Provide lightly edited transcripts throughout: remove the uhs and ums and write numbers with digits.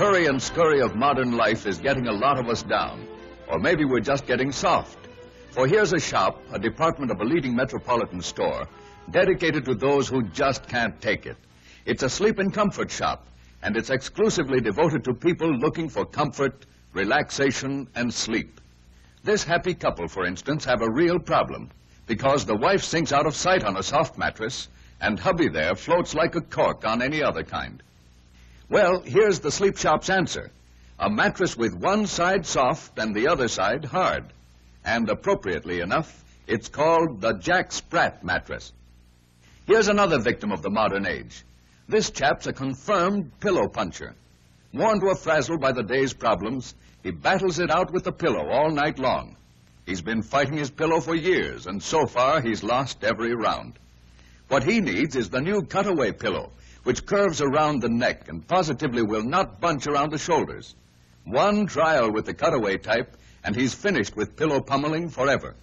hurry and scurry of modern life is getting a lot of us down. Or maybe we're just getting soft. For here's a shop, a department of a leading metropolitan store, dedicated to those who just can't take it. It's a sleep and comfort shop, and it's exclusively devoted to people looking for comfort, relaxation, and sleep. This happy couple, for instance, have a real problem, because the wife sinks out of sight on a soft mattress, and hubby there floats like a cork on any other kind. Well, here's the sleep shop's answer. A mattress with one side soft and the other side hard. And appropriately enough, it's called the Jack Sprat mattress. Here's another victim of the modern age. This chap's a confirmed pillow puncher. Worn to a frazzle by the day's problems, he battles it out with the pillow all night long. He's been fighting his pillow for years, and so far he's lost every round. What he needs is the new cutaway pillow, which curves around the neck and positively will not bunch around the shoulders. One trial with the cutaway type, and he's finished with pillow pummeling forever.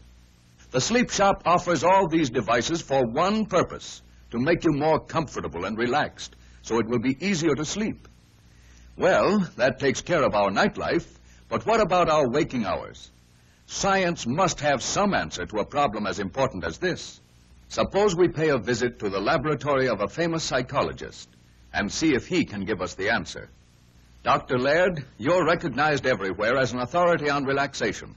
The Sleep Shop offers all these devices for one purpose, to make you more comfortable and relaxed, so it will be easier to sleep. Well, that takes care of our nightlife, but what about our waking hours? Science must have some answer to a problem as important as this. Suppose we pay a visit to the laboratory of a famous psychologist and see if he can give us the answer. Dr. Laird, you're recognized everywhere as an authority on relaxation.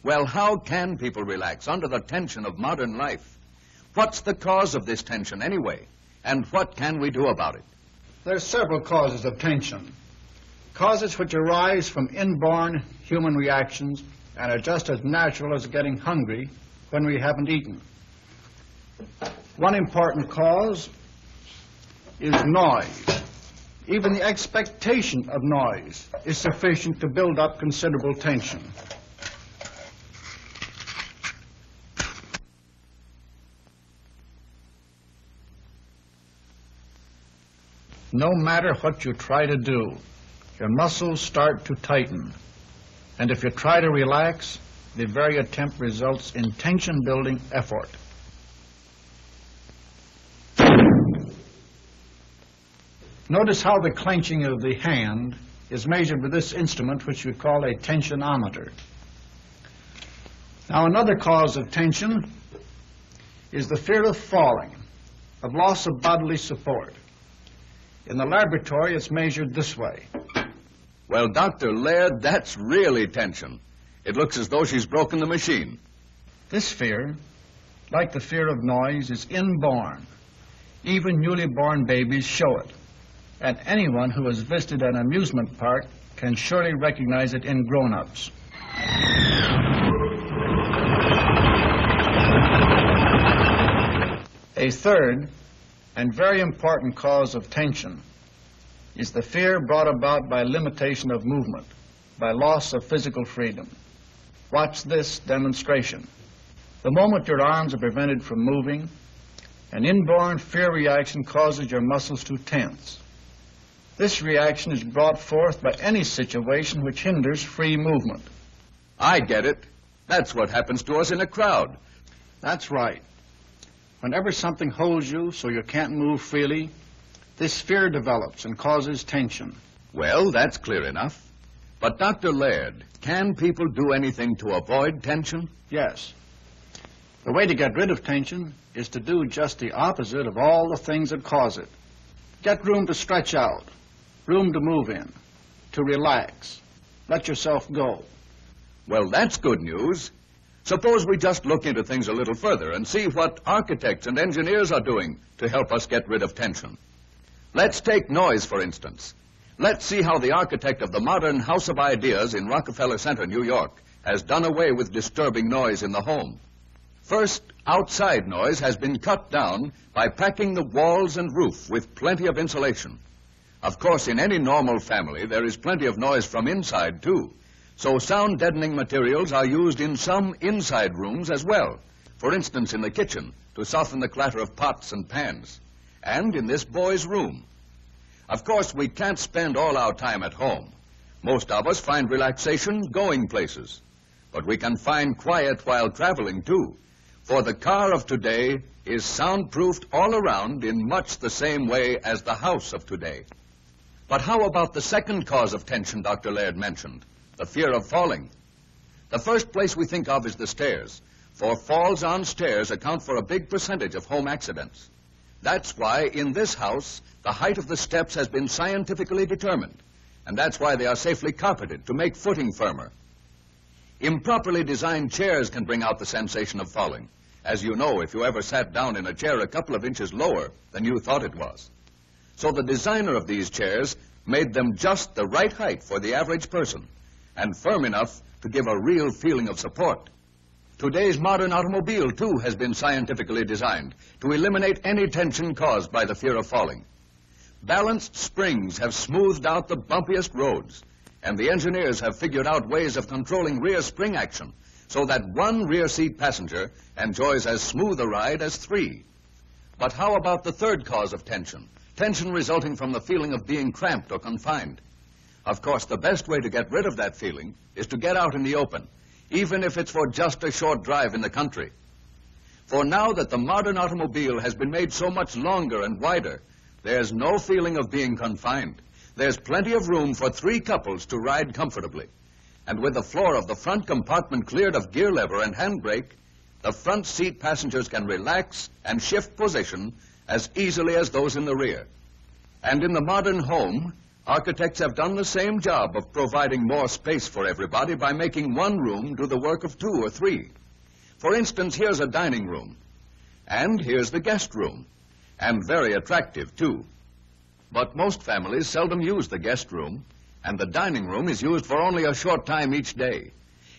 Well, how can people relax under the tension of modern life? What's the cause of this tension anyway? And what can we do about it? There are several causes of tension. Causes which arise from inborn human reactions and are just as natural as getting hungry when we haven't eaten. One important cause is noise. Even the expectation of noise is sufficient to build up considerable tension. No matter what you try to do, your muscles start to tighten. And if you try to relax, the very attempt results in tension-building effort. Notice how the clenching of the hand is measured with this instrument, which we call a tensionometer. Now, another cause of tension is the fear of falling, of loss of bodily support. In the laboratory, it's measured this way. Well, Dr. Laird, that's really tension. It looks as though she's broken the machine. This fear, like the fear of noise, is inborn. Even newly born babies show it. And anyone who has visited an amusement park can surely recognize it in grown-ups. A third and very important cause of tension is the fear brought about by limitation of movement, by loss of physical freedom. Watch this demonstration. The moment your arms are prevented from moving, an inborn fear reaction causes your muscles to tense. This reaction is brought forth by any situation which hinders free movement. I get it. That's what happens to us in a crowd. That's right. Whenever something holds you so you can't move freely, this fear develops and causes tension. Well, that's clear enough. But, Dr. Laird, can people do anything to avoid tension? Yes. The way to get rid of tension is to do just the opposite of all the things that cause it. Get room to stretch out, room to move in, to relax. Let yourself go. Well, that's good news. Suppose we just look into things a little further and see what architects and engineers are doing to help us get rid of tension. Let's take noise, for instance. Let's see how the architect of the modern House of Ideas in Rockefeller Center, New York, has done away with disturbing noise in the home. First, outside noise has been cut down by packing the walls and roof with plenty of insulation. Of course, in any normal family, there is plenty of noise from inside, too. So sound-deadening materials are used in some inside rooms as well. For instance, in the kitchen, to soften the clatter of pots and pans. And in this boy's room. Of course, we can't spend all our time at home. Most of us find relaxation going places. But we can find quiet while traveling, too. For the car of today is soundproofed all around in much the same way as the house of today. But how about the second cause of tension Dr. Laird mentioned, the fear of falling? The first place we think of is the stairs, for falls on stairs account for a big percentage of home accidents. That's why in this house, the height of the steps has been scientifically determined, and that's why they are safely carpeted to make footing firmer. Improperly designed chairs can bring out the sensation of falling, as you know if you ever sat down in a chair a couple of inches lower than you thought it was. So the designer of these chairs made them just the right height for the average person, and firm enough to give a real feeling of support. Today's modern automobile, too, has been scientifically designed to eliminate any tension caused by the fear of falling. Balanced springs have smoothed out the bumpiest roads, and the engineers have figured out ways of controlling rear spring action so that one rear seat passenger enjoys as smooth a ride as three. But how about the third cause of tension? Tension resulting from the feeling of being cramped or confined. Of course, the best way to get rid of that feeling is to get out in the open, even if it's for just a short drive in the country. For now that the modern automobile has been made so much longer and wider, there's no feeling of being confined. There's plenty of room for three couples to ride comfortably. And with the floor of the front compartment cleared of gear lever and handbrake, the front seat passengers can relax and shift position as easily as those in the rear. And in the modern home, architects have done the same job of providing more space for everybody by making one room do the work of two or three. For instance, here's a dining room, and here's the guest room, and very attractive, too. But most families seldom use the guest room, and the dining room is used for only a short time each day.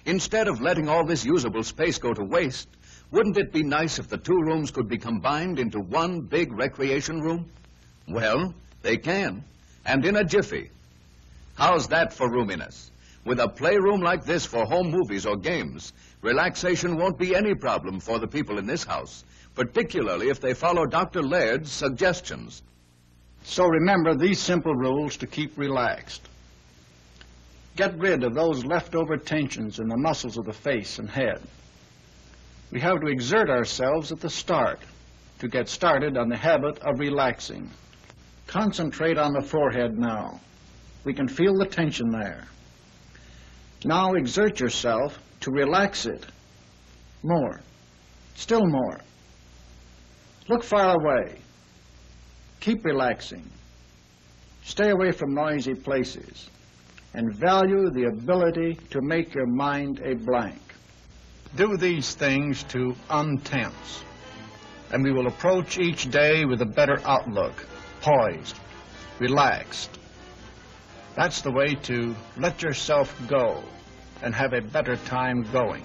Instead of letting all this usable space go to waste, wouldn't it be nice if the two rooms could be combined into one big recreation room? Well, they can, and in a jiffy. How's that for roominess? With a playroom like this for home movies or games, relaxation won't be any problem for the people in this house, particularly if they follow Dr. Laird's suggestions. So remember these simple rules to keep relaxed. Get rid of those leftover tensions in the muscles of the face and head. We have to exert ourselves at the start to get started on the habit of relaxing. Concentrate on the forehead now. We can feel the tension there. Now exert yourself to relax it. More. Still more. Look far away. Keep relaxing. Stay away from noisy places. And value the ability to make your mind a blank. Do these things to untense, and we will approach each day with a better outlook, poised, relaxed. That's the way to let yourself go and have a better time going.